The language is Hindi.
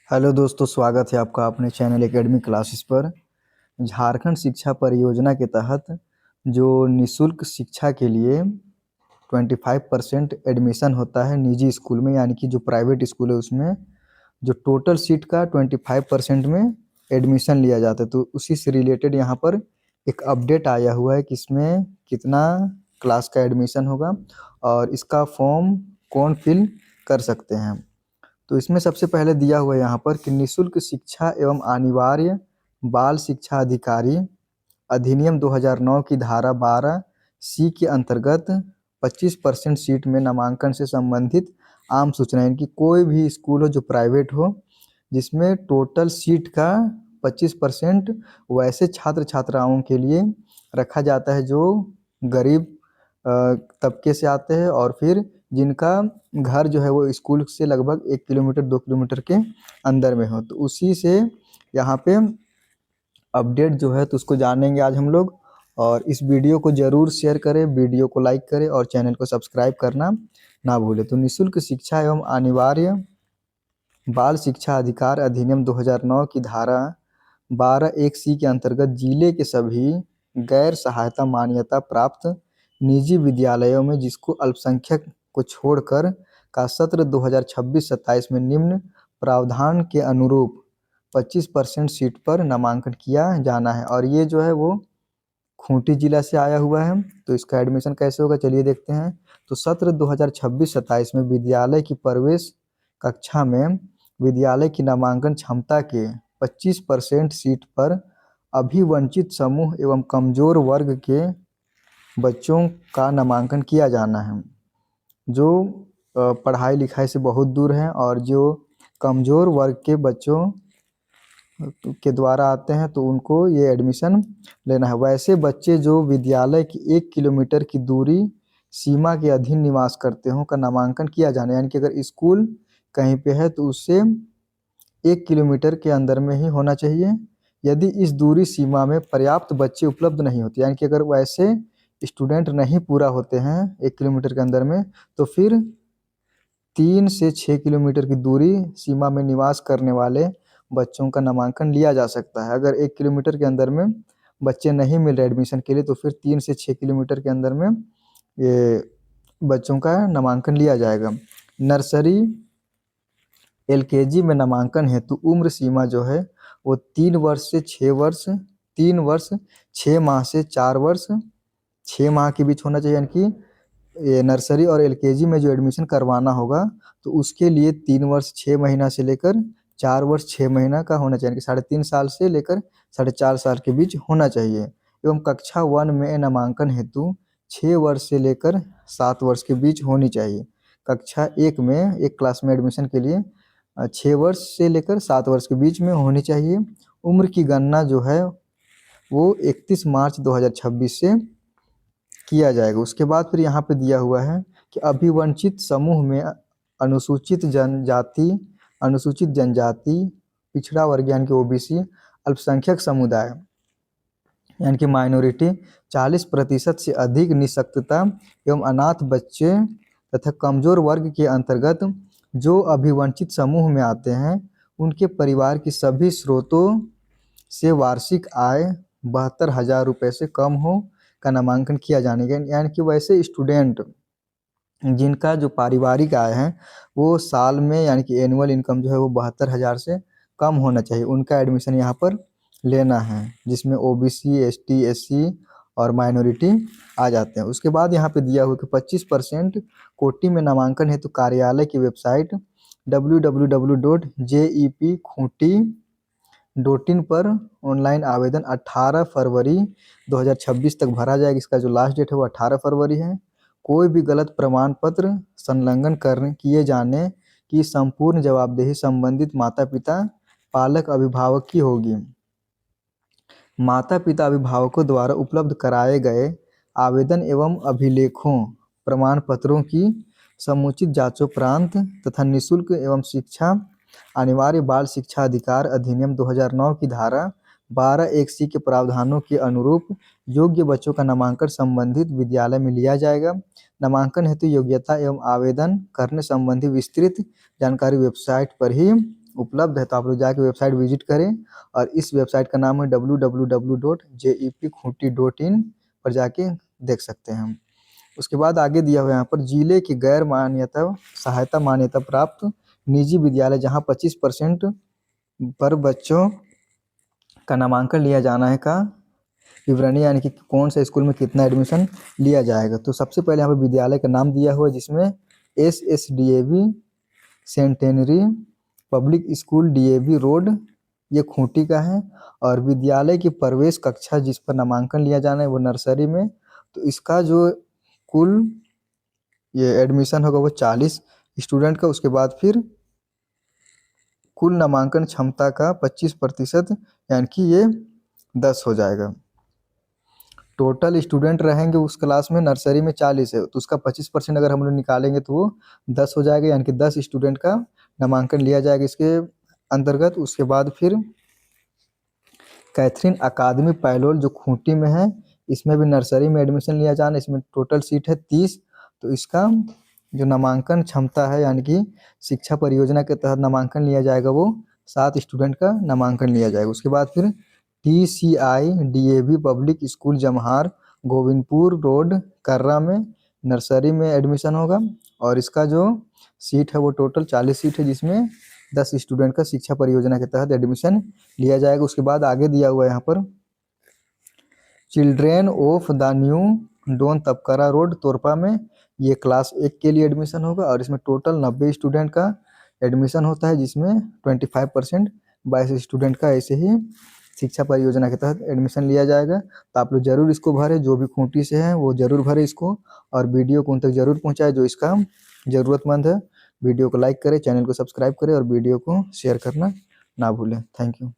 हेलो दोस्तों, स्वागत है आपका अपने चैनल एकेडमी क्लासेस पर। झारखंड शिक्षा परियोजना के तहत जो निःशुल्क शिक्षा के लिए 25% एडमिशन होता है निजी स्कूल में, यानी कि जो प्राइवेट स्कूल है उसमें जो टोटल सीट का 25% में एडमिशन लिया जाता है। तो उसी से रिलेटेड यहाँ पर एक अपडेट आया हुआ है कि इसमें कितना क्लास का एडमिशन होगा और इसका फॉर्म कौन फिल कर सकते हैं। तो इसमें सबसे पहले दिया हुआ है यहाँ पर कि निःशुल्क शिक्षा एवं अनिवार्य बाल शिक्षा अधिकारी अधिनियम 2009 की धारा 12 सी के अंतर्गत 25% सीट में नामांकन से संबंधित आम सूचना, यानी कि कोई भी स्कूल हो जो प्राइवेट हो जिसमें टोटल सीट का 25% वैसे छात्र छात्राओं के लिए रखा जाता है जो गरीब तबके से आते हैं और फिर जिनका घर जो है वो स्कूल से लगभग 1 किलोमीटर 2 किलोमीटर के अंदर में हो। तो उसी से यहाँ पे अपडेट जो है तो उसको जानेंगे आज हम लोग। और इस वीडियो को ज़रूर शेयर करें, वीडियो को लाइक करें और चैनल को सब्सक्राइब करना ना भूलें। तो निःशुल्क शिक्षा एवं अनिवार्य बाल शिक्षा अधिकार अधिनियम 2009 की धारा 12(1) के अंतर्गत जिले के सभी गैर सहायता मान्यता प्राप्त निजी विद्यालयों में जिसको अल्पसंख्यक को छोड़कर का सत्र 2026-27 में निम्न प्रावधान के अनुरूप 25% सीट पर नामांकन किया जाना है। और ये जो है वो खूंटी जिला से आया हुआ है। तो इसका एडमिशन कैसे होगा चलिए देखते हैं। तो सत्र 2026-27 में विद्यालय की प्रवेश कक्षा में विद्यालय की नामांकन क्षमता के 25% सीट पर अभिवंचित समूह एवं कमजोर वर्ग के बच्चों का नामांकन किया जाना है, जो पढ़ाई लिखाई से बहुत दूर हैं और जो कमज़ोर वर्ग के बच्चों के द्वारा आते हैं तो उनको ये एडमिशन लेना है। वैसे बच्चे जो विद्यालय की 1 किलोमीटर की दूरी सीमा के अधीन निवास करते हों का नामांकन किया जाना है, यानी कि अगर स्कूल कहीं पे है तो उससे 1 किलोमीटर के अंदर में ही होना चाहिए। यदि इस दूरी सीमा में पर्याप्त बच्चे उपलब्ध नहीं होते, यानी कि अगर वैसे स्टूडेंट नहीं पूरा होते हैं 1 किलोमीटर के अंदर में, तो फिर 3 से 6 किलोमीटर की दूरी सीमा में निवास करने वाले बच्चों का नामांकन लिया जा सकता है। अगर 1 किलोमीटर के अंदर में बच्चे नहीं मिल रहे एडमिशन के लिए तो फिर 3 से 6 किलोमीटर के अंदर में ये बच्चों का नामांकन लिया जाएगा। नर्सरी एलकेजी में नामांकन हेतु उम्र सीमा जो है वो 3 वर्ष से 6 वर्ष, 3 वर्ष 6 माह से 4 वर्ष 6 माह के बीच होना चाहिए। यानी कि ये नर्सरी और एलकेजी में जो एडमिशन करवाना होगा तो उसके लिए 3 वर्ष 6 महीना से लेकर 4 वर्ष 6 महीना का होना चाहिए, कि 3.5 साल से लेकर 4.5 साल के बीच होना चाहिए। एवं कक्षा 1 में नामांकन हेतु 6 वर्ष से लेकर 7 वर्ष के बीच होनी चाहिए। कक्षा 1 में एक क्लास में एडमिशन के लिए 6 वर्ष से लेकर 7 वर्ष के बीच में होनी चाहिए। उम्र की गणना जो है वो 31 मार्च 2026 से किया जाएगा। उसके बाद फिर यहाँ पे दिया हुआ है कि अभिवंचित समूह में अनुसूचित जनजाति, पिछड़ा वर्ग यानी कि ओबीसी, अल्पसंख्यक समुदाय यानी कि माइनॉरिटी, 40% से अधिक निःशक्तता एवं अनाथ बच्चे तथा कमजोर वर्ग के अंतर्गत जो अभिवंचित समूह में आते हैं उनके परिवार की सभी स्रोतों से वार्षिक आय 72,000 रुपये से कम हो का नामांकन किया जाने का। यानी कि वैसे स्टूडेंट जिनका जो पारिवारिक आय है वो साल में यानी कि एनुअल इनकम जो है वो 72,000 से कम होना चाहिए, उनका एडमिशन यहाँ पर लेना है, जिसमें ओबीसी, एसटी, एससी और माइनॉरिटी आ जाते हैं। उसके बाद यहाँ पे दिया हुआ कि 25% कोटि में नामांकन है तो कार्यालय की वेबसाइट www.jepkhunti.in पर ऑनलाइन आवेदन 18 फरवरी 2026 तक भरा जाएगा। इसका जो लास्ट डेट है वो 18 फरवरी है। कोई भी गलत प्रमाण पत्र संलग्न किए जाने की संपूर्ण जवाबदेही संबंधित माता पिता पालक अभिभावक की होगी। माता पिता अभिभावकों द्वारा उपलब्ध कराए गए आवेदन एवं अभिलेखों प्रमाण पत्रों की समुचित जांचोपरांत तथा निःशुल्क एवं शिक्षा अनिवार्य बाल शिक्षा अधिकार अधिनियम 2009 की धारा 12(1) के प्रावधानों के अनुरूप योग्य बच्चों का नामांकन संबंधित विद्यालय में लिया जाएगा। नामांकन हेतु योग्यता एवं आवेदन करने संबंधी विस्तृत जानकारी वेबसाइट पर ही उपलब्ध है, तो आप लोग जाके वेबसाइट विजिट करें। और इस वेबसाइट का नाम है www.jepkhunti.in पर जाके देख सकते हैं हम। उसके बाद आगे दिया हुआ है यहाँ पर जिले की गैर मान्यता सहायता मान्यता प्राप्त निजी विद्यालय जहाँ 25% पर बच्चों का नामांकन लिया जाना है का विवरणी, यानी कि कौन से स्कूल में कितना एडमिशन लिया जाएगा। तो सबसे पहले यहाँ पर विद्यालय का नाम दिया हुआ है, जिसमें SSDAV centenary public school DAV road, ये खूंटी का है। और विद्यालय की प्रवेश कक्षा जिस पर नामांकन लिया जाना है वो नर्सरी में। तो इसका जो कुल ये एडमिशन होगा वो 40 स्टूडेंट का। उसके बाद फिर कुल नामांकन क्षमता का 25%, यानी कि ये 10 हो जाएगा। टोटल स्टूडेंट रहेंगे उस क्लास में, नर्सरी में 40 है, तो उसका 25% अगर हम लोग निकालेंगे तो वो 10 हो जाएगा, यानी कि 10 स्टूडेंट का नामांकन लिया जाएगा इसके अंतर्गत। उसके बाद फिर कैथरीन अकादमी पैलोल जो खूंटी में है, इसमें भी नर्सरी में एडमिशन लिया जाना, इसमें टोटल सीट है 30। तो इसका जो नामांकन क्षमता है, यानी कि शिक्षा परियोजना के तहत नामांकन लिया जाएगा, वो 7 स्टूडेंट का नामांकन लिया जाएगा। उसके बाद फिर TCI DAV public school Jamhar Govindpur road Karra में नर्सरी में एडमिशन होगा। और इसका जो सीट है वो टोटल 40 सीट है, जिसमें 10 स्टूडेंट का शिक्षा परियोजना के तहत एडमिशन लिया जाएगा। उसके बाद आगे दिया हुआ है यहाँ पर children of the new dawn Tapkara road Torpa में, ये क्लास 1 के लिए एडमिशन होगा। और इसमें टोटल 90 स्टूडेंट का एडमिशन होता है, जिसमें 25% 22 स्टूडेंट का ऐसे ही शिक्षा परियोजना के तहत एडमिशन लिया जाएगा। तो आप लोग जरूर इसको भरें, जो भी खूंटी से हैं वो जरूर भरें इसको, और वीडियो को उन तक जरूर पहुँचाएं जो इसका ज़रूरतमंद है। वीडियो को लाइक करें, चैनल को सब्सक्राइब करें और वीडियो को शेयर करना ना भूलें। Thank you.